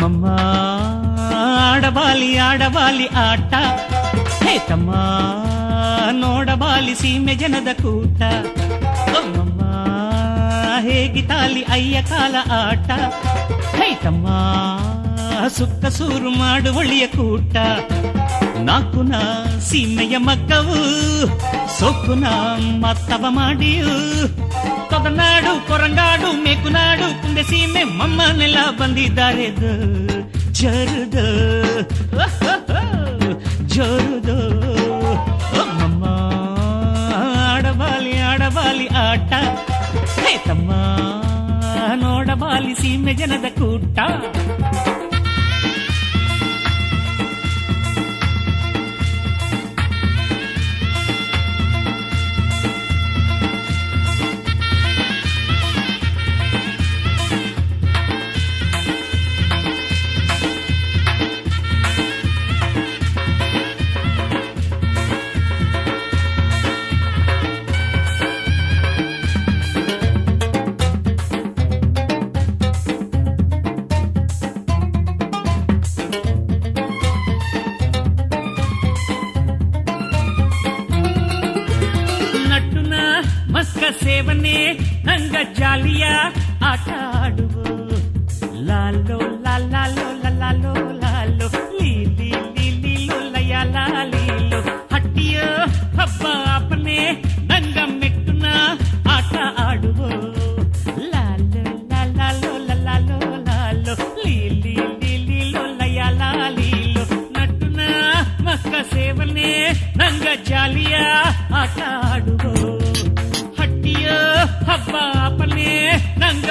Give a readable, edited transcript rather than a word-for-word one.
ಮಮ್ಮ ಆಡಬಾಲಿ ಆಟ, ಹೇ ತಮ್ಮ ನೋಡಬಾಲಿ ಸೀಮೆ ಜನದ ಕೂಟ. ಮಮ್ಮ ಹೇಗಿತಾಲಿ ಅಯ್ಯ ಕಾಲ ಆಟ, ಹೇ ತಮ್ಮ ಸುಕ್ಕ ಸೂರು ಮಾಡು ಒಳಿಯ ಕೂಟ. ನಾಕುನ ಸೀಮೆಯ ಮಕ್ಕವು ಸೊಕ್ಕುನ ಮತ್ತವ ಮಾಡಿಯು, ತೊದನಾಡು ಕೊರಂಗಾಡು ಮೇಕುನಾಡು ಕುಂದೆ ಸೀಮೆ ಮಮ್ಮನೆಲ್ಲ ಬಂದಿದ್ದಾರೆ ಜರುದು ಜರುದು. ಮಮ್ಮ ಆಡಬಾಲಿ ಆಟ, ಹೇ ತಮ್ಮ ನೋಡಬಾಲಿ ಸೀಮೆ ಜನದ ಕೂಟ. ಮಸ್ಕ ಸೇವನೆ ನಂಗ ಜಾಲಿಯ ಆಟ ಆಡುವು, ಲಾಲೋ ಲಾಲೋ ಲಾಲೋ ಲಾಲೋ ಲೀಲಿ ಲೀಲೋ ಲಯ ಲಾಲೀಲೋ. ಹಟ್ಟಿಯ ಹಬ್ಬ ಅಪ್ಪನೆ ನಂಗ ಮೆಟ್ಟುನ ಆಟ ಆಡುವು, ಲಾಲೋ ಲಾಲೋ ಲಾಲೋ ಲಾಲೋ ಲೀಲಿ ಲೀಲೋ ಲಯ ಲಾಲೀಲೋ. ನಟ್ಟುನ ಮಸ್ಕ ಸೇವನೆ ನಂಗ ಜಾಲಿಯ ಆಟ ಆಡುವು, ಹಬ್ಬ ಅಪ್ಪನೆ ನಂಗ